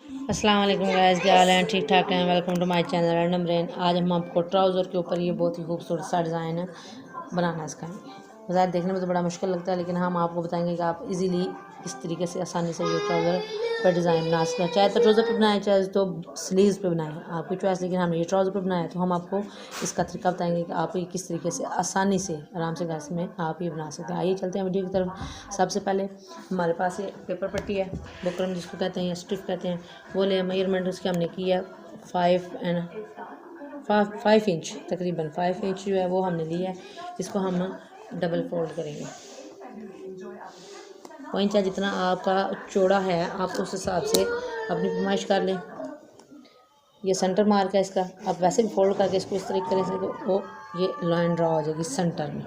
अस्सलाम वालेकुम गाइस, क्या हाल है? ठीक ठाक हैं। Welcome to my channel Random Rain. आज हम आपको ट्राउज़र के ऊपर ये बहुत ही खूबसूरत सा डिज़ाइन बनाना सिखाएंगे। ज़ाहिर देखने में तो बड़ा मुश्किल लगता है, लेकिन हम आपको बताएंगे कि आप इजीली इस तरीके से आसानी से ये ट्राउज़र पर डिज़ाइन बना सकते हैं। चाहे तो ट्राउज़र पर बनाएं, चाहे तो स्लीव्स पे बनाएं, आपकी चॉइस। लेकिन हमने ये ट्राउज़र पर बनाया तो हम आपको इसका तरीका बताएंगे कि आप ये किस तरीके से आसानी से आराम से घर में आप ये बना सकते हैं। आइए चलते हैं वीडियो की तरफ। सबसे पहले हमारे पास ये पेपर पट्टी है, बुकरम जिसको कहते हैं या स्टिफ कहते हैं, वो ले। मेजरमेंट उसकी हमने की है 5 इंच, तकरीबन 5 इंच जो है वो हमने लिया है। इसको हम डबल फोल्ड करेंगे। 1 इंच जितना आपका चौड़ा है आप उस हिसाब से अपनी फरमाइश कर लें। ये सेंटर मार्क है इसका। आप वैसे भी फोल्ड करके इसको इस तरीके से वो ये लाइन ड्रा हो जाएगी सेंटर में।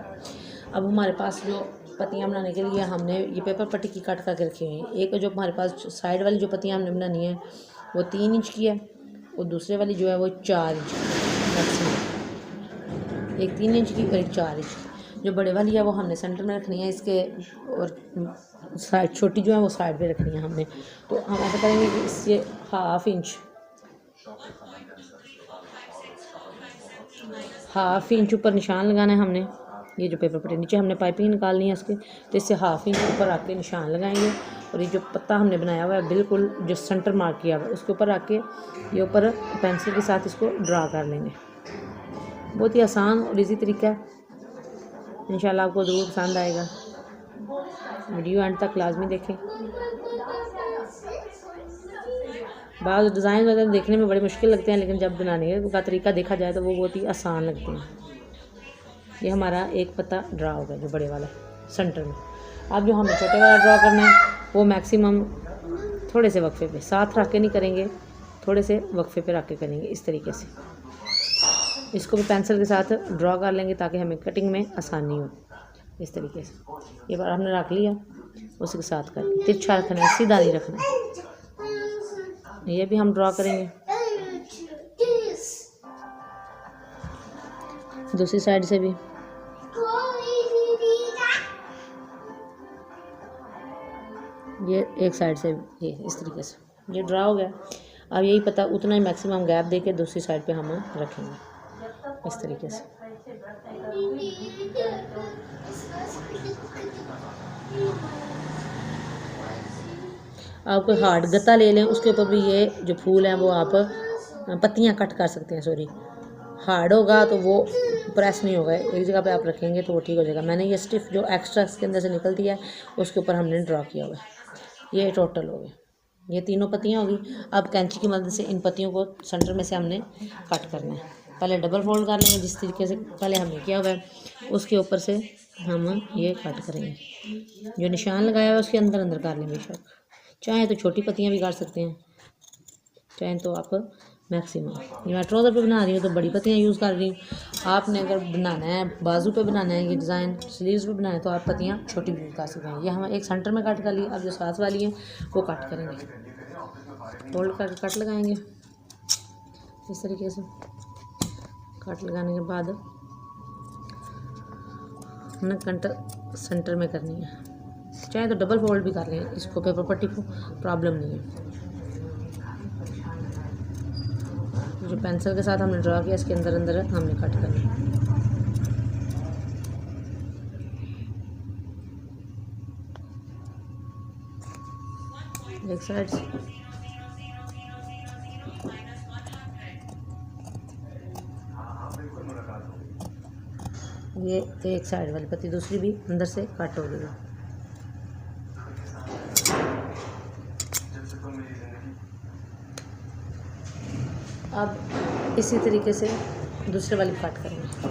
अब हमारे पास जो पत्तियाँ बनाने के लिए हमने ये पेपर पट्टी की कट करके रखी हुई है। एक जो हमारे पास साइड वाली जो पत्तियाँ हमने बनानी है वो 3 इंच की है, और दूसरे वाली जो है वो 4 इंच मैक्सिमम। एक 3 इंच की और एक 4 इंच की। जो बड़े वाली है वो हमने सेंटर में रखनी है इसके, और साइड छोटी जो है वो साइड पे रखनी है हमने। तो हम ऐसा करेंगे कि इससे हाफ इंच ऊपर निशान लगाना है हमने। ये जो पेपर पट्टी नीचे हमने पाइपिंग निकालनी है इसके, तो इससे हाफ इंच ऊपर आके निशान लगाएंगे। और ये जो पत्ता हमने बनाया हुआ है बिल्कुल जो सेंटर मार्क किया हुआ है उसके ऊपर आके ये ऊपर पेंसिल के साथ इसको ड्रा कर लेंगे। बहुत ही आसान और इजी तरीका है। इंशाल्लाह आपको ज़रूर पसंद आएगा। वीडियो एंड तक लाजमी देखें। बाज़ डिज़ाइन वगैरह देखने में बड़े मुश्किल लगते हैं, लेकिन जब बनाने का तरीका देखा जाए तो वो बहुत ही आसान लगते हैं। ये हमारा एक पत्ता ड्रा हो गया जो बड़े वाला सेंटर में। अब जो हमें छोटे वाला ड्रा करना है वो मैक्सिमम थोड़े से वक्फे पे, साथ रख के नहीं करेंगे, थोड़े से वक्फे पे रख के करेंगे इस तरीके से। इसको भी पेंसिल के साथ ड्रा कर लेंगे ताकि हमें कटिंग में आसानी हो। इस तरीके से ये बार हमने रख लिया, उसी के साथ करके तिरछा रखना है, सीधा नहीं रखना है। ये भी हम ड्रा करेंगे। दूसरी साइड से भी ये एक साइड से ये इस तरीके से ये ड्रा हो गया। अब यही पता उतना ही मैक्सिमम गैप देके दूसरी साइड पे हम रखेंगे इस तरीके से। आप कोई हार्ड गत्ता ले लें, उसके ऊपर भी ये जो फूल हैं वो आप पत्तियां कट कर सकते हैं। सॉरी, हार्ड होगा तो वो प्रेस नहीं होगा, एक जगह पे आप रखेंगे तो वो ठीक हो जाएगा। मैंने ये स्टिफ जो एक्स्ट्रा इसके अंदर से निकलती है उसके ऊपर हमने ड्रा किया हुआ है। ये टोटल हो गया, ये तीनों पत्तियां होगी। अब कैंची की मदद से इन पत्तियों को सेंटर में से हमने कट करना है। पहले डबल फोल्ड कर लेंगे जिस तरीके से पहले हमने किया हुआ है, उसके ऊपर से हम ये कट करेंगे। जो निशान लगाया हुआ है उसके अंदर अंदर कर लेंगे। बेशक चाहे तो छोटी पत्तियां भी कर सकते हैं, चाहे तो आप मैक्सिमम। ये मैं ट्राउज़र पे बना रही हूँ तो बड़ी पत्तियाँ यूज़ कर रही हूँ। आपने अगर बनाना है बाजू पे बनाना है ये डिज़ाइन, स्लीव्स पे बनाना है तो आप पत्तियाँ छोटी भी यूज़ कर सकते हैं। ये हम एक सेंटर में कट कर ली। अब जो साथ वाली है वो कट करेंगे, फोल्ड करके कट लगाएंगे इस तरीके से। कट लगाने के बाद हमने कंटर सेंटर में करनी है। चाहे तो डबल फोल्ड भी कर लें इसको, पेपर पट्टी को प्रॉब्लम नहीं है। जो पेंसिल के साथ हमने ड्रा किया इसके अंदर अंदर हमने कट करना है। एक साइड से ये एक साइड वाली पत्ती, दूसरी भी अंदर से कट हो गई। अब इसी तरीके से दूसरे वाली कट करेंगे।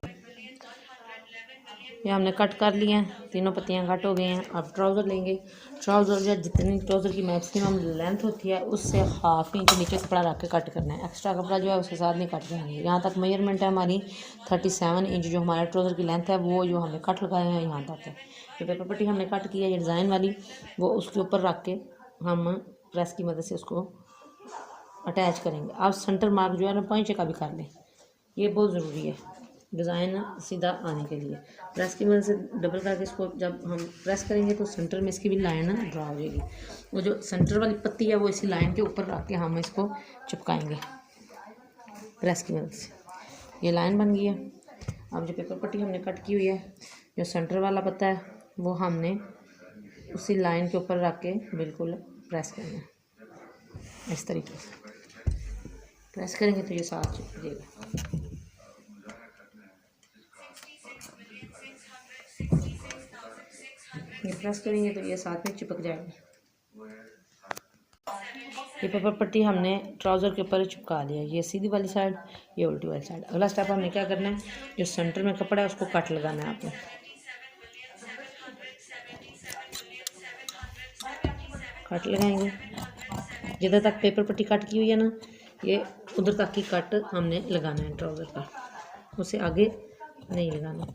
ये हमने कट कर लिए हैं, तीनों पत्तियां कट हो गई हैं। अब ट्राउज़र लेंगे। ट्राउज़र जो जितनी ट्राउज़र की मैक्सिमम लेंथ होती है उससे हाफ इंच नीचे कपड़ा रख के कट करना है। एक्स्ट्रा कपड़ा जो है उसके साथ नहीं कट करेंगे। यहाँ तक मेजरमेंट है हमारी 37 इंच जो हमारे ट्राउज़र की लेंथ है वो जो हमने कट लगाए हैं यहाँ तक है। जो पेपर पट्टी हमने कट की है ये डिज़ाइन वाली, वो उसके ऊपर रख के हम प्रेस की मदद से उसको अटैच करेंगे। आप सेंटर मार्क जो है ना 5 इंच का भी कर लें, ये बहुत ज़रूरी है। डिज़ाइन सीधा आने के लिए। प्रेस की मदद से डबल करके इसको जब हम प्रेस करेंगे तो सेंटर में इसकी भी लाइन ड्रा हो जाएगी। वो जो सेंटर वाली पत्ती है वो इसी लाइन के ऊपर रख के हम इसको चिपकाएंगे प्रेस की मदद से। ये लाइन बन गई है। अब जो पेपर पट्टी हमने कट की हुई है, जो सेंटर वाला पत्ता है वो हमने उसी लाइन के ऊपर रख के बिल्कुल प्रेस करना है। इस तरीके से प्रेस करेंगे तो ये साथ चिपक जाएगा। ये प्रेस करेंगे तो ये साथ में चिपक जाएगा। ये पेपर पट्टी हमने ट्राउज़र के ऊपर चिपका लिया। ये सीधी वाली साइड, ये उल्टी वाली साइड। अगला स्टेप हमने क्या करना है, जो सेंटर में कपड़ा है उसको कट लगाना है आपको। कट लगाएंगे जिधर तक पेपर पट्टी कट की हुई है ना, ये उधर तक की कट हमने लगाना है ट्राउज़र का, उससे आगे नहीं लगाना।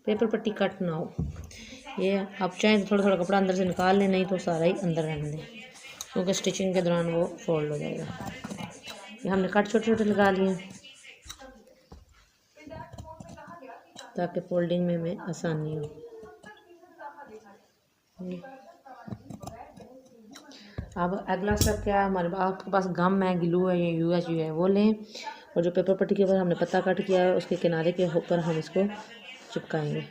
पेपर पट्टी कट ना हो। ये आप चाहें तो थोड़ा थोड़ा कपड़ा अंदर से निकाल लें, नहीं तो सारा ही अंदर रहने दें, क्योंकि स्टिचिंग के दौरान वो फोल्ड हो जाएगा। ये हमने कट छोटे छोटे लगा लिए ताकि फोल्डिंग में हमें आसानी हो। अब अगला स्टेप क्या है, हमारे आपके पास गम है, ग्लू है, या यूएचयू है, वो लें और जो पेपर पट्टी के ऊपर हमने पत्ता कट किया है उसके किनारे के ऊपर हम इसको चिपकाएंगे।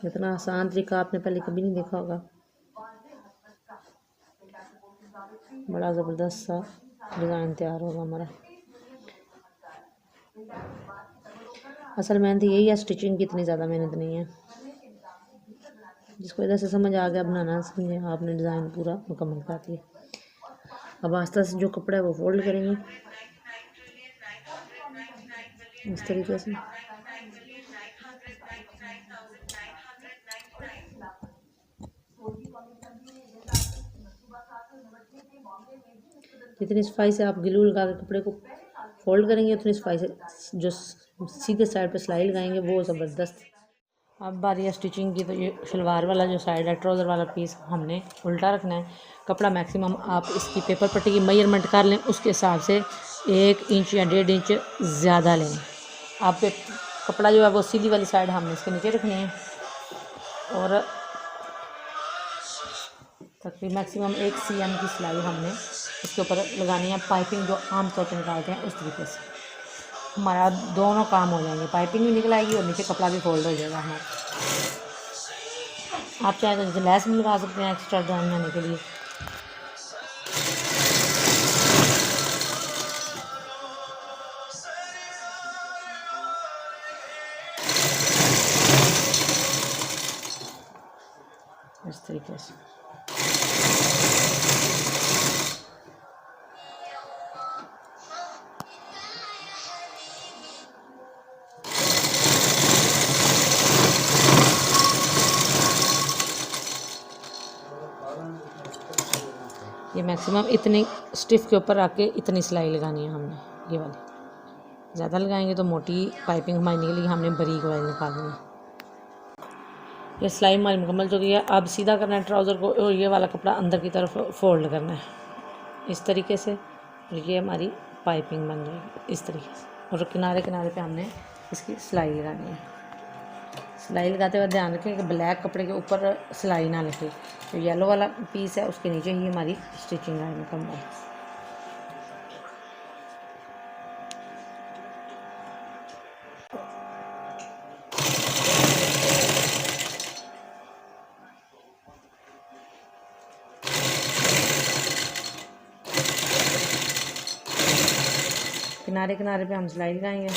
इतना आसान तरीका आपने पहले कभी नहीं देखा होगा। बड़ा ज़बरदस्त सा डिज़ाइन तैयार होगा हमारा। असल मेहनत यही है, स्टिचिंग की इतनी ज़्यादा मेहनत नहीं है। जिसको इधर से समझ आ गया बनाना, समझे आपने डिज़ाइन पूरा मुकम्मल कर दिया। अब आस्ते से जो कपड़ा है वो फोल्ड करेंगे इस तरीके से। जितनी सफाई से आप ग्लू लगा के कपड़े को फोल्ड करेंगे उतनी सफाई से जो सीधे साइड पे सिलाई लगाएंगे वो ज़बरदस्त। अब बारी है स्टिचिंग की। तो ये शलवार वाला जो साइड है, ट्राउज़र वाला पीस हमने उल्टा रखना है। कपड़ा मैक्सिमम आप इसकी पेपर पट्टी की मेजरमेंट कर लें, उसके हिसाब से 1 इंच या 1.5 इंच ज़्यादा लें। आप कपड़ा जो है वो सीधी वाली साइड हमने इसके नीचे रखनी है और तकरीबन मैक्सिमम 1 cm की सिलाई हमने इसके ऊपर लगानी है। पाइपिंग जो आम तौर पर निकालते हैं उस तरीके से हमारा दोनों काम हो जाएंगे, पाइपिंग भी निकल आएगी और नीचे कपड़ा भी फोल्ड हो जाएगा हमारा। आप चाहे तो जैसे लैस भी लगा सकते हैं एक्स्ट्रा डिजाइन बनाने के लिए। इस तरीके से ये मैक्सिमम इतनी स्टिफ के ऊपर आके इतनी सिलाई लगानी है हमने। ये वाली ज़्यादा लगाएंगे तो मोटी पाइपिंग हमारी निकलेगी, हमने बारीक वाली निकालनी है। ये सिलाई हमारी मुकम्मल हो गई है। अब सीधा करना है ट्राउज़र को और ये वाला कपड़ा अंदर की तरफ फोल्ड करना है इस तरीके से। ये हमारी पाइपिंग बन जाएगी इस तरीके से। और किनारे किनारे पे हमने इसकी सिलाई लगानी है। सिलाई लगाते हुए ध्यान रखें कि ब्लैक कपड़े के ऊपर सिलाई ना लगे। तो येलो वाला पीस है उसके नीचे ही हमारी स्टिचिंग लाइन मुकम्मल। किनारे किनारे पे हम सिलाई लगाएंगे।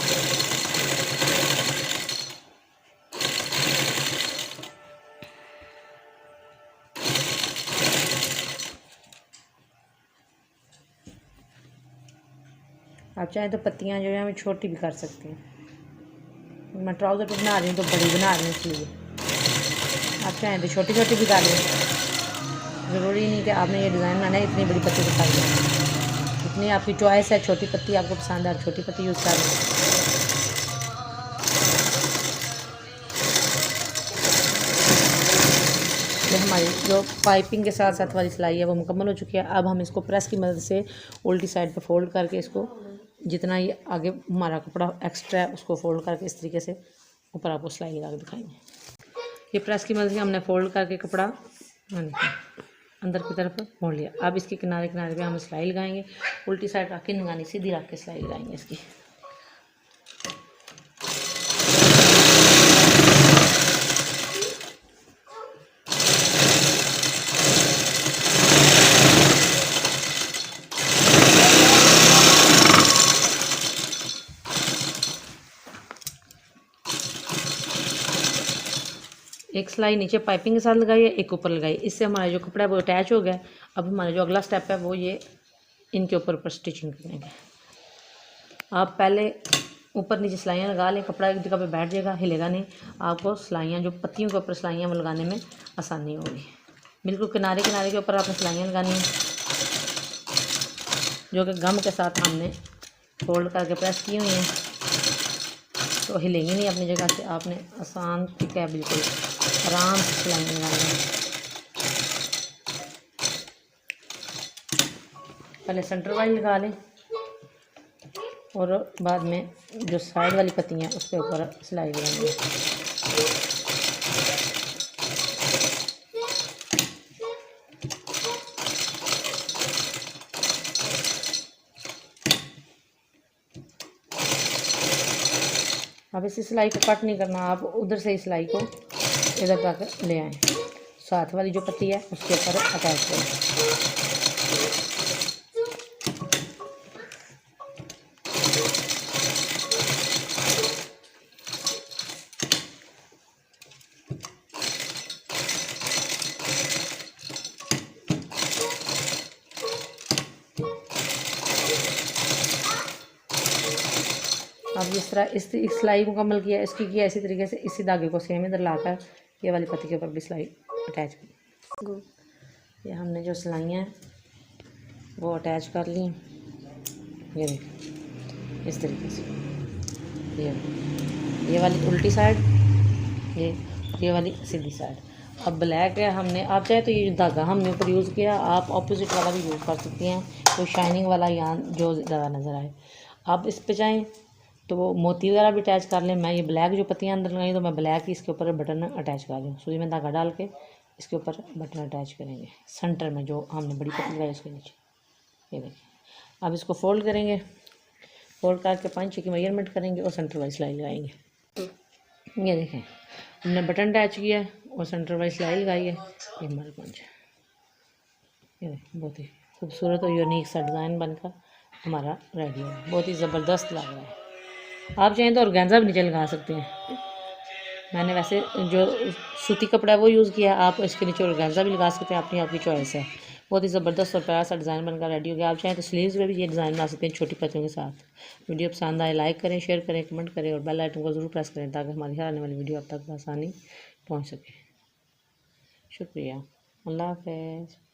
आप चाहें तो पत्तियां जो है हमें छोटी भी कर सकते हैं। मैं ट्राउज़र तो बना रही हूँ तो बड़ी बना रही हूँ, इसलिए आप चाहें तो छोटी छोटी भी कर लें। ज़रूरी नहीं कि आपने ये डिज़ाइन बनाना है इतनी बड़ी पत्ती दिखाई है। जितनी आपकी चॉइस है, छोटी पत्ती आपको पसंद है छोटी पत्ती यूज़ कर लें। ये हमारी जो पाइपिंग के साथ साथ वाली सिलाई है वो मुकम्मल हो चुकी है। अब हम इसको प्रेस की मदद से उल्टी साइड पे फोल्ड करके इसको जितना ये आगे हमारा कपड़ा एक्स्ट्रा है उसको फोल्ड करके इस तरीके से ऊपर आपको सिलाई लगा के दिखाएंगे। ये प्रेस की मदद से हमने फोल्ड करके कपड़ा अंदर की तरफ मोड़ लिया। अब इसके किनारे किनारे पे हम सिलाई लगाएंगे, उल्टी साइड रख के निगानी सीधी रख के सिलाई लगाएंगे इसकी। एक सिलाई नीचे पाइपिंग के साथ लगाई है, एक ऊपर लगाई, इससे हमारा जो कपड़ा है वो अटैच हो गया। अब हमारा जो अगला स्टेप है वो ये इनके ऊपर स्टिचिंग करेंगे। आप पहले ऊपर नीचे सिलाइयाँ लगा लें, कपड़ा एक जगह पे बैठ जाएगा, हिलेगा नहीं। आपको सिलाइयाँ जो पत्तियों के ऊपर सिलाइयाँ वो लगाने में आसानी होगी। बिल्कुल किनारे किनारे के ऊपर आपने सिलाइयाँ लगानी हैं, जो कि गम के साथ हमने फोल्ड करके प्रेस की हुई हैं, तो हिलेंगी नहीं अपनी जगह से। आपने आसान ठीक है बिल्कुल आराम से सिलाइयाँ लगानी है। पहले सेंटर वाली लगा लें और बाद में जो साइड वाली पत्तियाँ हैं उसके ऊपर सिलाई लगाएंगे। अब इसी सिलाई को कट नहीं करना, आप उधर से ही सिलाई को इधर तक ले आएँ, साथ वाली जो पत्ती है उसके ऊपर अटैच करें। अब जिस तरह इस सिलाई मुकम्मल किया, इसकी किया इसी तरीके से इसी धागे को सेम इधर लाकर ये वाली पत्ती के ऊपर भी सिलाई अटैच की। ये हमने जो सिलाइयाँ हैं वो अटैच कर ली, ये देखिए इस तरीके से। ये वाली उल्टी साइड, ये वाली सीधी साइड। अब ब्लैक है हमने, आप चाहे तो ये धागा हमने ऊपर यूज़ किया, आप ऑपोजिट वाला भी यूज़ कर सकती हैं, कोई शाइनिंग वाला या जो ज़्यादा नज़र आए। आप इस पे चाहें तो वो मोती वगैरह भी अटैच कर लें। मैं ये ब्लैक जो पत्तियाँ अंदर लगाई तो मैं ब्लैक ही इसके ऊपर बटन अटैच कर दूँ। सुई में धागा डाल के इसके ऊपर बटन अटैच करेंगे सेंटर में, जो हमने बड़ी पत्ती लगाई उसके नीचे। ये देखिए। अब इसको फोल्ड करेंगे, फोल्ड करके 5 की मेजरमेंट करेंगे और सेंटर वाइज सिलाई लगाएंगे। ये देखें हमने बटन अटैच किया है और सेंटर वाइज सिलाई लगाई है। ये हमारे 5 ये देखें, बहुत ही खूबसूरत और यूनिक सा डिज़ाइन बनकर हमारा रेडी है, बहुत ही ज़बरदस्त लग रहा है। आप चाहें तो ऑर्गेन्जा भी नीचे लगा सकते हैं। मैंने वैसे जो सूती कपड़ा है वो यूज़ किया, आप इसके नीचे ऑर्गेन्जा भी लगा सकते हैं, अपनी आपकी चॉइस है। बहुत ही ज़बरदस्त और प्यारा सा डिज़ाइन बनकर रेडी हो गया। आप चाहें तो स्लीव्स में भी ये डिज़ाइन बना सकते हैं छोटी पत्तियों के साथ। वीडियो पसंद आए लाइक करें, शेयर करें, कमेंट करें और बेल आइकन को ज़रूर प्रेस करें ताकि हमारी हर आने वाली वीडियो आप तक आसानी पहुँच सके। शुक्रिया, अल्लाह हाफ़िज़।